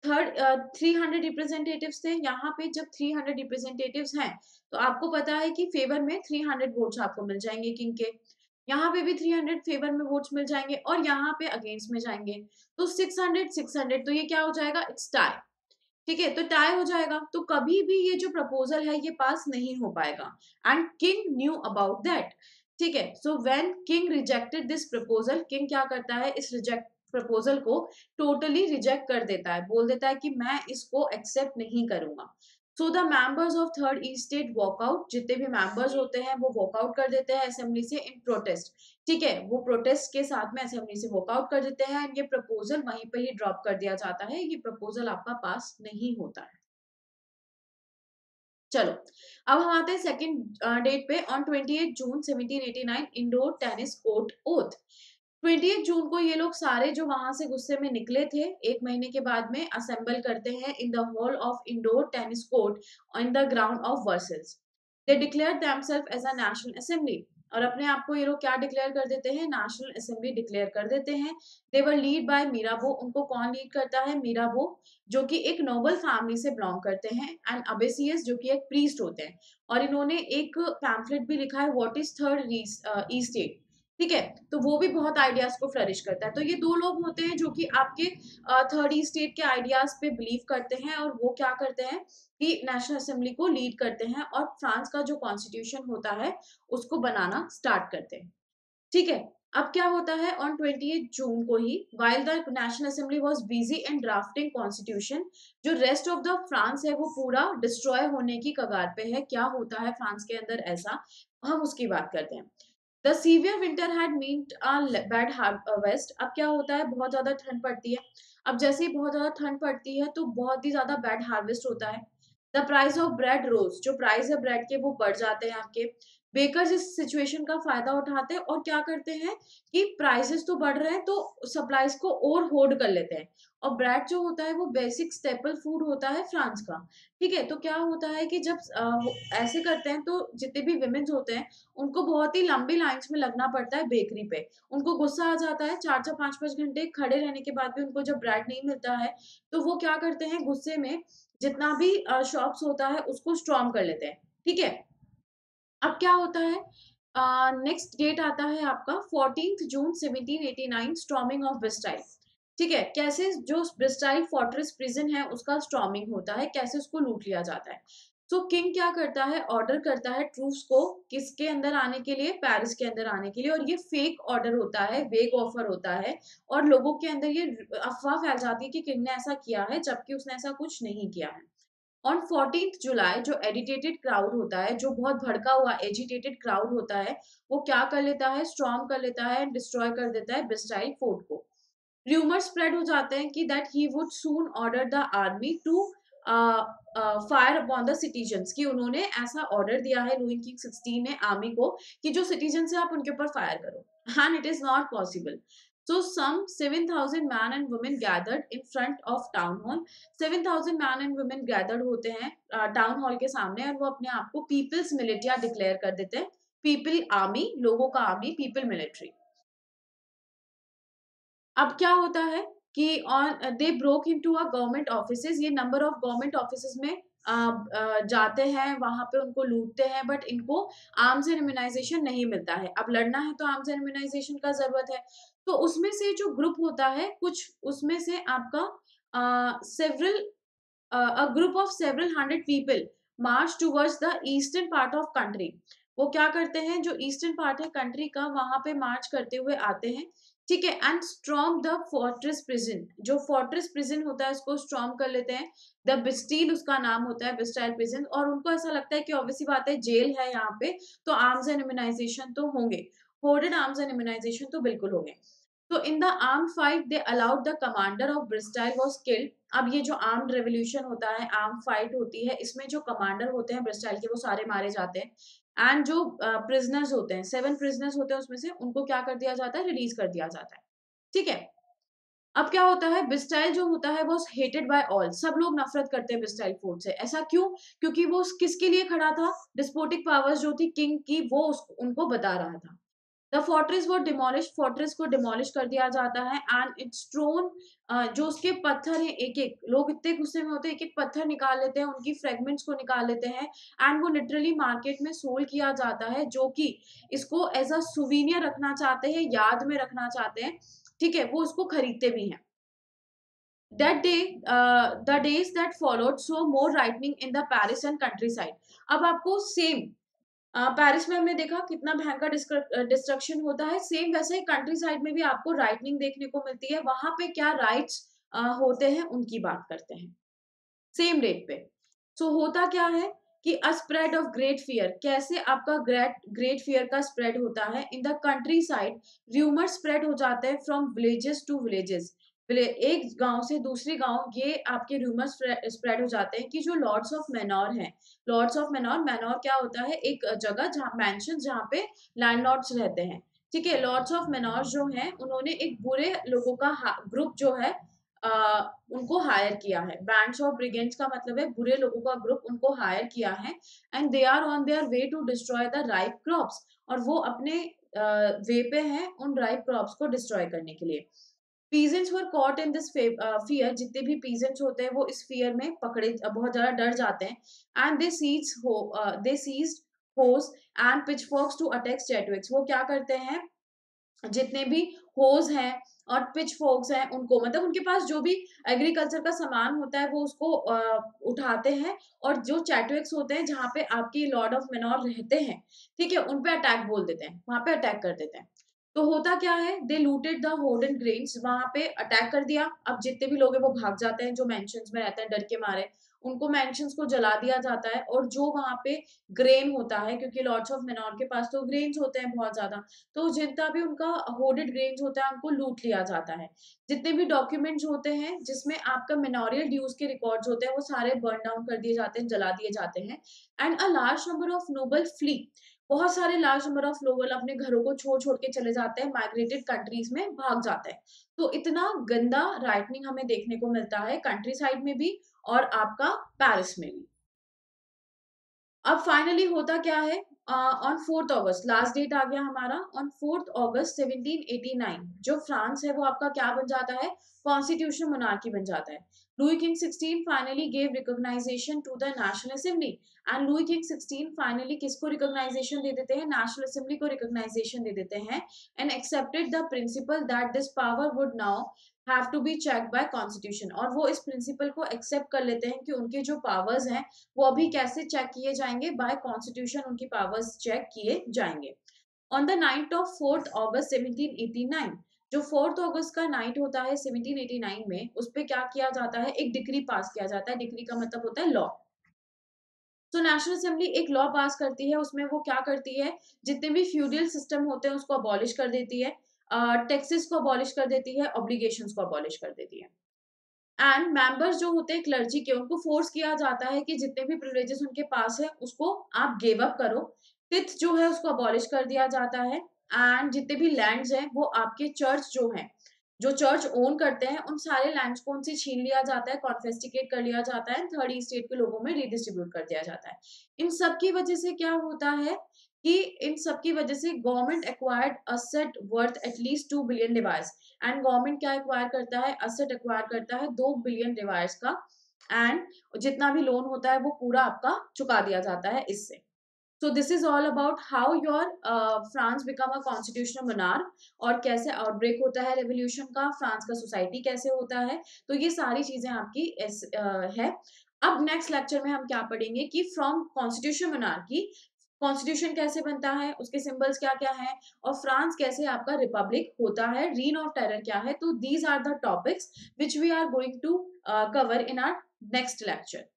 300 रिप्रेजेंटेटिव्स थे, यहाँ पे जब 300 रिप्रेजेंटेटिव्स हैं तो आपको पता है कि फेवर में 300 वोट्स आपको मिल जाएंगे किंग के, यहाँ पे भी 300 फेवर में वोट्स मिल जाएंगे और यहाँ पे अगेंस्ट में जाएंगे, तो 600, तो ये क्या हो जाएगा, इट्स टाई, ठीक है, तो टाई हो जाएगा, तो कभी भी ये जो प्रपोजल है ये पास नहीं हो पाएगा, and king knew about that, ठीक है। So when king rejected this proposal, king क्या करता है, इस रिजेक्ट प्रपोजल को टोटली रिजेक्ट कर देता है, बोल देता है कि मैं इसको एक्सेप्ट नहीं करूंगा। So the members of third E state walkout, जितने भी मेंबर्स होते हैं वो वॉकआउट कर देते हैं असेंबली से इन प्रोटेस्ट, ठीक है, वो प्रोटेस्ट के साथ में असेंबली से वॉकआउट कर देते हैं, एंड ये प्रपोजल वहीं पे ही ड्रॉप कर दिया जाता है, ये प्रपोजल आपका पास नहीं होता है। चलो, अब हम आते हैं सेकंड डेट पे, on 28 June 1789 indoor tennis court oath. 28 June को ये लोग सारे जो वहां से गुस्से में निकले थे, एक महीने के बाद में असेंबल करते हैं in the hall of indoor tennis court on the ground of Versailles. They declare themselves as a national assembly, और अपने आप को ये लोग क्या डिक्लेयर कर देते हैं, नेशनल असेंबली डिक्लेयर कर देते हैं। दे वर लीड बाय मीराबो, उनको कौन लीड करता है, मीराबो, जो कि एक नोबल फैमिली से बिलोंग करते हैं, एंड अबेसियस जो कि एक प्रीस्ट होते हैं। और इन्होंने एक पैम्फलेट भी लिखा है, what is third E state, ठीक है, तो वो भी बहुत आइडियाज को फ्लरिश करता है। तो ये दो लोग होते हैं जो कि आपके थर्ड स्टेट के आइडियाज पे बिलीव करते हैं, और वो क्या करते हैं कि नेशनल असेंबली को लीड करते हैं और फ्रांस का जो कॉन्स्टिट्यूशन होता है उसको बनाना स्टार्ट करते हैं। ठीक है, अब क्या होता है ऑन 28 जून को ही, while the national assembly was busy in drafting constitution, जो रेस्ट ऑफ द फ्रांस है वो पूरा डिस्ट्रॉय होने की कगार पे है। क्या होता है फ्रांस के अंदर ऐसा, हम उसकी बात करते हैं। The severe winter had meant a bad harvest. अब क्या होता है, बहुत ज्यादा ठंड पड़ती है। अब जैसे ही बहुत ज्यादा ठंड पड़ती है तो बहुत ही ज्यादा बैड हार्वेस्ट होता है। द प्राइस ऑफ ब्रेड रोज, जो प्राइस है ब्रेड के वो बढ़ जाते हैं आपके। बेकर्स इस सिचुएशन का फायदा उठाते हैं और क्या करते हैं कि प्राइसेस तो बढ़ रहे हैं तो सप्लाईज को और होल्ड कर लेते हैं। और ब्रेड जो होता है वो बेसिक स्टेपल फूड होता है फ्रांस का। ठीक है, तो क्या होता है कि जब ऐसे करते हैं तो जितने भी विमेन्स होते हैं उनको बहुत ही लंबी लाइंस में लगना पड़ता है बेकरी पे। उनको गुस्सा आ जाता है, 4-4 5-5 घंटे खड़े रहने के बाद भी उनको जब ब्रेड नहीं मिलता है, तो वो क्या करते हैं गुस्से में जितना भी शॉप्स होता है उसको स्ट्रॉन्ग कर लेते हैं। ठीक है, अब क्या होता है, नेक्स्ट डेट आता है आपका 14 जून 1789, स्टॉर्मिंग ऑफ ब्रिस्टाइल। ठीक है, कैसे जो ब्रिस्टाइल फोर्ट्रेस प्रिजन है उसका स्टॉर्मिंग होता है, कैसे उसको लूट लिया जाता है। तो किंग क्या करता है, ऑर्डर करता है ट्रूप्स को किसके अंदर आने के लिए, पेरिस के अंदर आने के लिए। और ये फेक ऑर्डर होता है, वेग ऑफर होता है, और लोगों के अंदर ये अफवाह फैल जाती है कि किंग ने ऐसा किया है, जबकि उसने ऐसा कुछ नहीं किया है। ऑन 14 जुलाई जो एडिटेटेड क्राउड होता है, जो बहुत भड़का हुआ एजिटेटेड क्राउड होता है, वो क्या कर लेता है, स्ट्रॉन्ग कर लेता है, डिस्ट्रॉय कर देता है ब्रिस्टाइल फोर्ट को। रूमर स्प्रेड हो जाते हैं कि that he would soon order the army to fire upon the citizens, कि उन्होंने ऐसा ऑर्डर दिया है लुई किंग 16 ने आर्मी को कि जो सिटीजन है आप उनके ऊपर फायर करो, and it is not possible. So some 7,000 man and women gathered in front of town hall. 7,000 man and women gathered होते हैं टाउन हॉल के सामने, और वो अपने आप को पीपल्स मिलिटिया डिक्लेयर कर देते हैं। पीपल आर्मी, लोगों का आर्मी, पीपल मिलिट्री। अब क्या होता है कि on they broke into a government offices, ये नंबर ऑफ गवर्नमेंट ऑफिसेज में जाते हैं, वहां पे उनको लूटते हैं, बट इनको आर्म्स एंड इम्यूनाइजेशन नहीं मिलता है। अब लड़ना है तो आर्म्स एंड इम्यूनाइजेशन का जरूरत है। तो उसमें से जो ग्रुप होता है कुछ, उसमें से आपका several a group of several hundred people march towards the eastern part of country. वो क्या करते हैं, जो ईस्टर्न पार्ट है कंट्री का वहां पे मार्च करते हुए आते हैं। ठीक है, and storm the fortress prison, जो फोर्ट्रेस प्रिजन होता है उसको स्ट्रॉम कर लेते हैं। द बिस्टील उसका नाम होता है, बिस्टाइल प्रिजन। और उनको ऐसा लगता है कि ऑब्वियसली बात है जेल है यहाँ पे, तो आर्म्स एंड इम्यूनाइजेशन तो होंगे, होर्डेड आर्म्स एंड इम्यूनाइजेशन तो बिल्कुल होंगे। तो in the arm fight they allowed the commander of Bastille was killed. अब ये जो आर्म्ड रेवोल्यूशन होता है, आर्म फाइट होती है, इसमें जो कमांडर होते हैं ब्रिस्टाइल के वो सारे मारे जाते हैं। एंड जो प्रिजनर्स होते हैं, 7 प्रिजनर्स होते हैं उसमें से, उनको क्या कर दिया जाता है, रिलीज कर दिया जाता है। ठीक है, अब क्या होता है, ब्रिस्टाइल जो होता है वो हेटेड बाय ऑल, सब लोग नफरत करते हैं ब्रिस्टाइल फोर्ट से। ऐसा क्यों, क्योंकि वो किसके लिए खड़ा था, डिस्पोटिक पावर्स जो थी किंग की, वो उनको बता रहा था। द फोर्ट्रेस वो डिमोलिश, फोर्ट्रेस को डिमोलिश कर दिया जाता है, एंड इट्स थ्रोन, जो उसके पत्थर हैं, एक एक लोग इतने गुस्से में होते हैं, एक एक पत्थर निकाल लेते हैं, उनकी फ्रेगमेंट्स को निकाल लेते हैं, एंड वो लिटरली मार्केट में सोल किया जाता है, जो कि इसको एज अ सुवीनियर रखना चाहते हैं, याद में रखना चाहते हैं। ठीक है, वो उसको खरीदते भी हैं। That day, the days that followed saw more rioting in the Paris and countryside. अब आपको सेम पेरिस में हमने देखा कितना भयंकर डिस्ट्रक्शन होता है, सेम वैसे ही कंट्री साइड में भी आपको राइटनिंग देखने को मिलती है। वहां पे क्या राइट्स होते हैं उनकी बात करते हैं सेम डेट पे। सो होता क्या है कि a spread of great fear, कैसे आपका ग्रेट ग्रेट फियर का स्प्रेड होता है in the country side. Rumour spread हो जाते हैं फ्रॉम विलेजेस टू विलेजेस, एक गांव से दूसरे गांव, ये आपके रूमर स्प्रेड हो जाते हैं कि जो लॉर्ड्स ऑफ मेनोर हैं, लॉर्ड्स ऑफ मेनोर, मेनोर क्या होता है, एक जगह जहाँ मैंशन जहाँ पे लैंडलॉर्ड्स रहते हैं। ठीक है, लॉर्ड्स ऑफ मेनोर जो हैं उन्होंने एक बुरे लोगों का ग्रुप जो है उनको हायर किया है। बैंड्स ऑफ ब्रिगेंड्स का मतलब है बुरे लोगों का ग्रुप, उनको हायर किया है, and they are on their way to destroy the ripe crops, और वो अपने वे पे हैं उन राइप क्रॉप्स को डिस्ट्रॉय करने के लिए। Peasants were caught in this fear, जितने भी पीजेंट्स होते हैं वो इस फियर में पकड़े बहुत ज्यादा डर जाते हैं। एंड दे सीज्ड होस एंड पिचफॉर्क्स टू अटैक स्टैटुइक्स, वो क्या करते हैं जितने भी होज हैं और पिच फोक्स हैं उनको, मतलब उनके पास जो भी एग्रीकल्चर का सामान होता है वो उसको उठाते हैं, और जो चैटविक्स होते हैं जहाँ पे आपके लॉर्ड ऑफ मेनोर रहते हैं, ठीक है, उन पे अटैक बोल देते हैं, वहां पे अटैक कर देते हैं। तो होता क्या है, दे लूटेड द होर्डन ग्रेन्स, वहां पे अटैक कर दिया। अब जितने भी लोग हैं वो भाग जाते हैं, जो मेंशंस में रहते हैं डर के मारे, उनको मेंशंस को जला दिया जाता है। और जो वहां पे ग्रेन होता है, क्योंकि लॉर्ड्स ऑफ मेनोर के पास तो ग्रेन्स होते हैं बहुत ज्यादा, तो जितना भी उनका होर्डेड ग्रेन्स होता है उनको लूट लिया जाता है। जितने भी डॉक्यूमेंट्स होते हैं जिसमें आपका मेनोरियल ड्यूज के रिकॉर्ड्स होते हैं वो सारे बर्न डाउन कर दिए जाते हैं, जला दिए जाते हैं। And a large number of noble flee, बहुत सारे लार्ज नंबर ऑफ लोग अपने घरों को छोड़ छोड़ के चले जाते हैं, माइग्रेटेड कंट्रीज में भाग जाते हैं। तो इतना गंदा राइटनिंग हमें देखने को मिलता है कंट्री साइड में भी और आपका पेरिस में भी। अब फाइनली होता क्या है, ऑन 4 अगस्त लास्ट डेट आ गया हमारा, ऑन 4 अगस्त 1789 जो फ्रांस है वो आपका क्या बन जाता है, कॉन्स्टिट्यूशनल मोनार्की बन जाता है। Louis king 16 finally gave recognisation to the national assembly, and Louis king 16 finally किसको रिकॉग्नाइजेशन दे देते हैं, नेशनल असेंबली को रिकॉग्नाइजेशन दे देते हैं, and accepted the principle that this power would now have to be check by constitution, और वो इस प्रिंसिपल को एक्सेप्ट कर लेते हैं कि उनके जो पावर्स हैं वो अभी कैसे चेक किए जाएंगे, बाय कॉन्स्टिट्यूशन उनकी पावर्स चेक किए जाएंगे। ऑन द नाइट ऑफ 4 अगस्त 1789, जो 4 अगस्त का नाइट होता है 1789 में, उस पे क्या किया जाता है, एक डिक्री पास किया जाता है। डिक्री का मतलब होता है लॉ। तो नेशनल असेंबली एक लॉ पास करती है, उसमें वो क्या करती है, जितने भी फ्यूडल सिस्टम होते हैं उसको अबॉलिश कर देती है, टैक्सेस को अबॉलिश कर देती है, ऑब्लिगेशंस को अबॉलिश कर देती है। एंड मेंबर्स जो होते हैं क्लर्जी के, उनको फोर्स किया जाता है कि जितने भी प्रिविलेजेस उनके पास है उसको आप गिव अप करो। फिफ्थ जो है उसको अबॉलिश कर दिया जाता है। एंड जितने भी लैंड्स हैं वो आपके चर्च जो हैं, जो चर्च ओन करते हैं, उन सारे लैंड्स को उनसे छीन लिया जाता है, कॉन्फेस्टिकेट कर लिया जाता है, थर्ड स्टेट के लोगों में रिडिस्ट्रीब्यूट कर दिया जाता है। इन सब की वजह से क्या होता है कि इन सब की वजह से government acquired asset worth at least 2 billion device, and government क्या एक्वायर करता है, असेट एक्वायर करता है 2 बिलियन डिवाइस का। एंड जितना भी लोन होता है वो पूरा आपका चुका दिया जाता है इससे। So this is all about how your France become a constitutional monarch, और कैसे आउटब्रेक होता है रेवोल्यूशन का, फ्रांस का सोसाइटी कैसे होता है। तो ये सारी चीजें आपकी है। अब नेक्स्ट लेक्चर में हम क्या पढ़ेंगे कि फ्रॉम कॉन्स्टिट्यूशन मोनार्की कॉन्स्टिट्यूशन कैसे बनता है, उसके सिंबल्स क्या क्या हैं, और फ्रांस कैसे आपका रिपब्लिक होता है, रीन ऑफ टेरर क्या है। तो these are the topics which we are going to cover in our next lecture.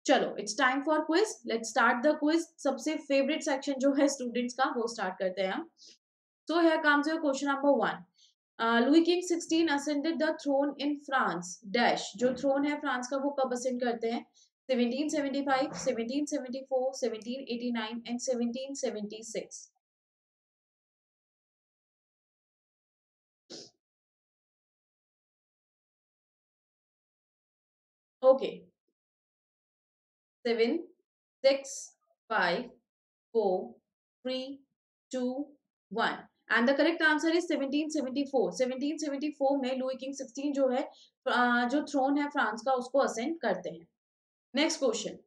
चलो it's time for quiz, let's start the quiz. सबसे फेवरेट सेक्शन जो है स्टूडेंट्स का वो स्टार्ट करते हैं हम। So here comes your question number 1। Louis king 16 ascended the throne in France dash, जो थ्रोन है फ्रांस का वो कब असेंड करते हैं, 1775, 1774, 1789 and 1776। Okay, 7, 6, 5, 4, 3, 2, 1, and the correct answer is 1774। 1774 में लुई किंग 16 जो है जो थ्रोन है फ्रांस का उसको असेंड करते हैं। Next question,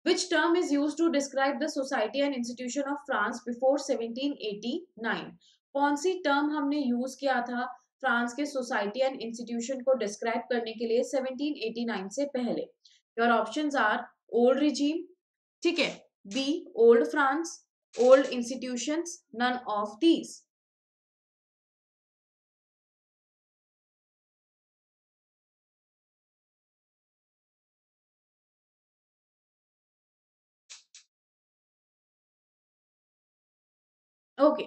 which term is used to describe the society and institution of France before 1789? कौन सी टर्म हमने यूज किया था फ्रांस के सोसाइटी एंड इंस्टीट्यूशन को डिस्क्राइब करने के लिए 1789 से पहले? Your options are old regime, ठीक है, B old France, old institutions, none of these. Okay,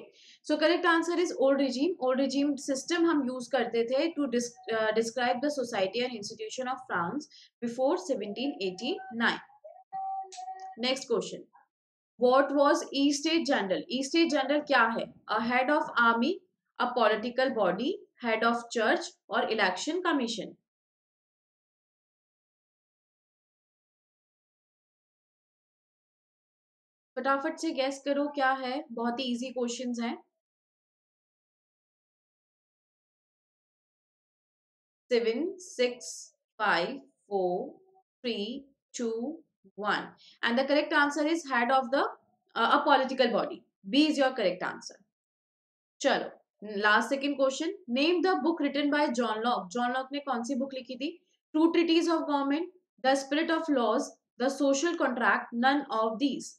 so correct answer is old regime. Old regime system हम यूज करते थे to describe the society and institution of France before 1789। Next question, what was estate general? Estate general क्या है? A head of army, a political body, head of church और election commission. फटाफट से gas करो क्या है, बहुत ही easy questions हैं। 7, 6, 5, 4, 3, 2, 1, and the correct answer is head of the a political body. B is your correct answer. चलो last second question, name the book written by John Locke. John Locke ने कौन सी book लिखी थी? Two treatise of government, the spirit of laws, the social contract, none of these.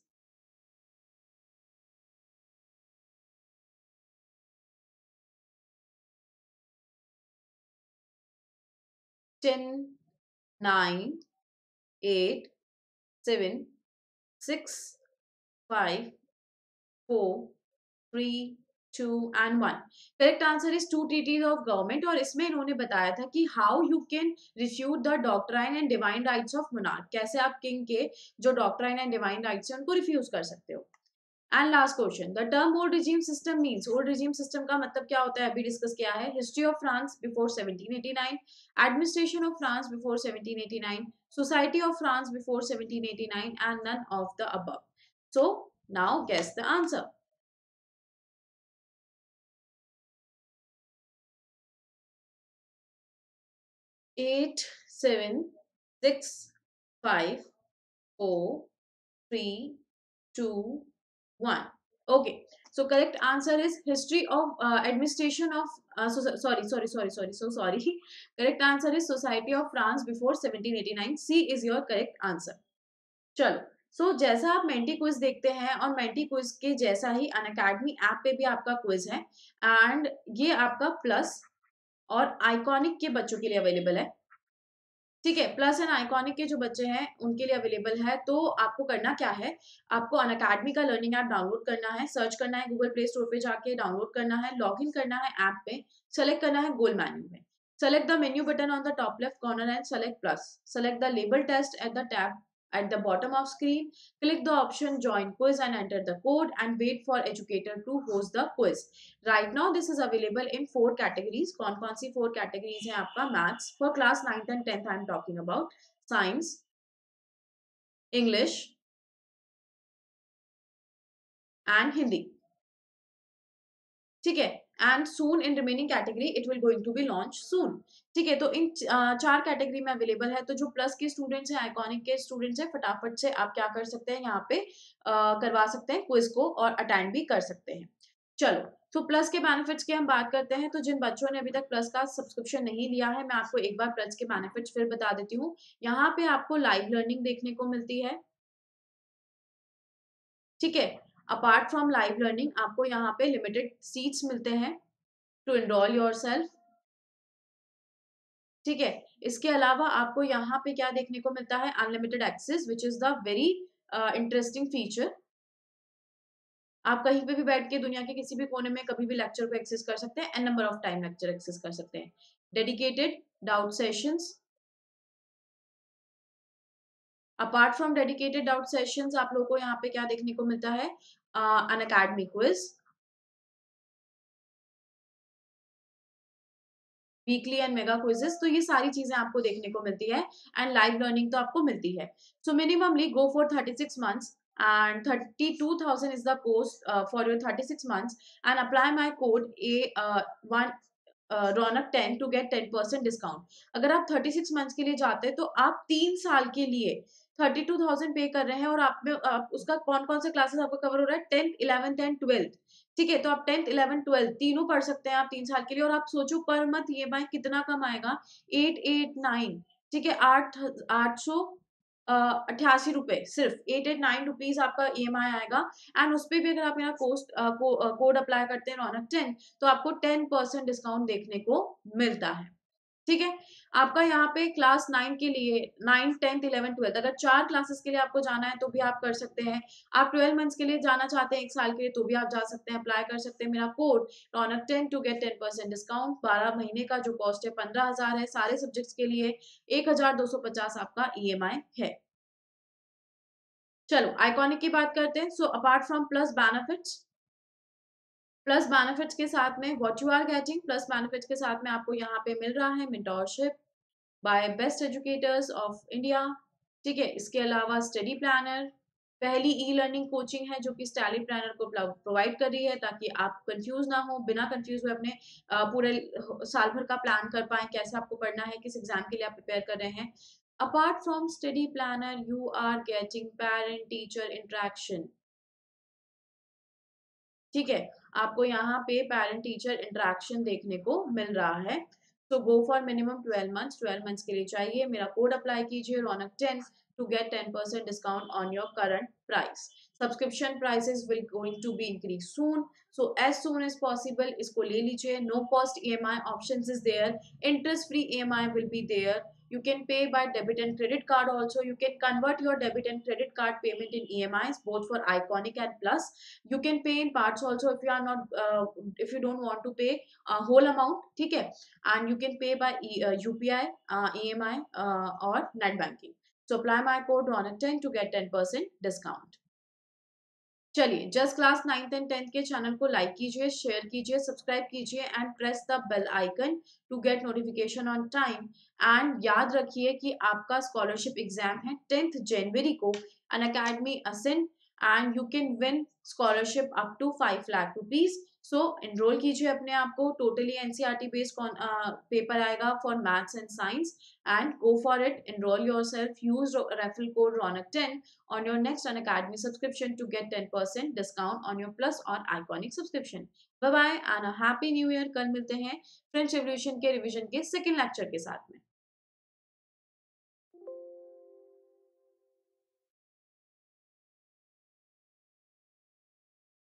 10, 9, 8, 7, 6, 5, 4, 3, 2 and 1। Correct answer is two treatise of government. और इसमें इन्होंने बताया था कि how you can refute the doctrine and divine rights of monarch, कैसे आप king के जो डॉक्ट्राइन एंड डिवाइन राइट्स है उनको रिफ्यूज कर सकते हो। And last question, the term old regime system means. Old regime system का मतलब क्या होता है, अभी डिस्कस किया है। History of France before 1789, administration of France before 1789, society of France before 1789 and none of the above. So now guess the answer. 8, 7, 6, 5, 4, 3, 2, 1। Okay, so correct answer is history of administration of sorry. Correct answer is society of France before 1789। C is your correct answer। चलो, जैसा आप Menti quiz देखते हैं और Menti quiz के जैसा ही Unacademy app पे भी आपका क्विज है, एंड ये आपका प्लस और आइकॉनिक के बच्चों के लिए अवेलेबल है। ठीक है, प्लस एंड आइकॉनिक के जो बच्चे हैं उनके लिए अवेलेबल है। तो आपको करना क्या है, आपको अनअकैडमी का लर्निंग ऐप डाउनलोड करना है, सर्च करना है गूगल प्ले स्टोर पे जाके, डाउनलोड करना है, लॉगिन करना है ऐप पे, सेलेक्ट करना है गोल मेन्यू में, select the menu button on the top left corner and select plus, select the label test at the tab at the bottom of screen, click the option join quiz and enter the code and wait for educator to host the quiz। Right now this is available in 4 categories. कौन कौन सी 4 कैटेगरीज हैं आपका? Maths for class 9th and 10th I am talking about, science, English and Hindi. ठीक है, and soon in remaining category it will going to be launch soon. ठीक है, तो इन 4 कैटेगरी में अवेलेबल है। तो जो प्लस के स्टूडेंट्स हैं, आइकॉनिक के स्टूडेंट्स हैं, फटाफट से आप क्या कर सकते हैं, यहाँ पे करवा सकते हैं क्विज को और अटेंड भी कर सकते हैं। चलो, तो प्लस के बेनिफिट्स की हम बात करते हैं। तो जिन बच्चों ने अभी तक प्लस का सब्सक्रिप्शन नहीं लिया है, मैं आपको एक बार प्लस के बेनिफिट्स फिर बता देती हूँ। यहाँ पे आपको लाइव लर्निंग देखने को मिलती है। ठीक है, अपार्ट फ्रॉम लाइव लर्निंग आपको यहाँ पे लिमिटेड सीट्स मिलते हैं टू एनरोल योरसेल्फ। ठीक है, इसके अलावा आपको यहाँ पे क्या देखने को मिलता है, unlimited access which is the very interesting feature. आप कहीं पे भी बैठ के दुनिया के किसी भी कोने में कभी भी लेक्चर को एक्सेस कर सकते हैं, an number of time lecture access कर सकते हैं। Dedicated doubt sessions, apart from dedicated doubt sessions आप लोगों को यहाँ पे क्या देखने को मिलता है, Unacademy quiz, weekly and mega quizzes. तो ये सारी चीजें आपको देखने को मिलती है, एंड लाइव लर्निंग तो आपको मिलती है। सो minimally go for 36 months and 32,000 is the cost for your 36 months, and apply my code A1 Raunak 10 to get 10% discount. अगर आप 36 मंथ्स के लिए जाते हैं तो आप 3 साल के लिए 32,000 पे कर रहे हैं, और आप उसका कौन कौन से क्लासेस आपको कवर हो रहा है, 10th 11th एंड 12th। ठीक है, तो आप 10th 11th 12th तीनों पढ़ सकते हैं आप 3 साल के लिए। और आप सोचो पर मंथ EMI कितना कम आएगा, 889। ठीक है, 888 रुपए, सिर्फ 889 रुपीज आपका EMI आएगा। एंड उस पर भी अगर आप मेरा कोड अप्लाई करते हैं रौनक 10, तो आपको 10% डिस्काउंट देखने को मिलता है। ठीक है, आपका यहाँ पे क्लास 9 के लिए 9, 10th 11th 12th अगर 4 क्लासेस के लिए आपको जाना है तो भी आप कर सकते हैं। आप 12 मंथ्स के लिए जाना चाहते हैं 1 साल के लिए तो भी आप जा सकते हैं, अप्लाई कर सकते हैं मेरा code Raunak 10 to get 10% discount. 12 महीने का जो कॉस्ट है 15,000 है, सारे सब्जेक्ट्स के लिए 1,250 आपका EMI है। चलो, आइकॉनिक की बात करते हैं। So apart from plus benefits के साथ में what you are getting, plus benefits के साथ में आपको यहाँ पे मिल रहा है mentorship by best educators of India. ठीक है, इसके अलावा स्टडी प्लानर, पहली ई लर्निंग कोचिंग है जो कि स्टडी प्लानर को प्रोवाइड कर रही है, ताकि आप कंफ्यूज ना हो, बिना कंफ्यूज हुए अपने पूरे साल भर का प्लान कर पाए, कैसे आपको पढ़ना है, किस एग्जाम के लिए आप प्रिपेयर कर रहे हैं। Apart from study planner you are getting parent teacher interaction. ठीक है, आपको यहाँ पे पेरेंट टीचर इंटरेक्शन देखने को मिल रहा है। तो गो फॉर मिनिमम 12 मंथ्स के लिए चाहिए। मेरा कोड अप्लाई कीजिए रौनक 10 to get 10% discount on your current price. Subscription prices will going to be increased soon, so as soon as possible इसको ले लीजिए। No cost EMI options is there, interest free EMI will be there. You can pay by debit and credit card also. You can convert your debit and credit card payment in EMIs both for Iconic and Plus. You can pay in parts also if you are not if you don't want to pay a whole amount, ठीक है, and you can pay by UPI, EMI or net banking. So apply my code RONAK10 to get 10% discount. चलिए, just class 9th and 10th के channel को like कीजिए, share कीजिए, subscribe कीजिए and press the bell icon to get notification on time. And याद रखिए कि आपका स्कॉलरशिप एग्जाम है 10th जनवरी को अनअकैडमी असिन, and you can win scholarship up to 5 lakh rupees. So enrol कीजिए अपने आप को। टोटली एनसीईआरटी बेस्ड पेपर आएगा for maths and science, and go for it. Enroll yourself. Use referral code RONAK10 on your next Unacademy subscription to get 10% discount on your Plus or Iconic subscription. Bye bye and a happy new year. कल मिलते हैं French revolution के revision के second lecture के साथ में।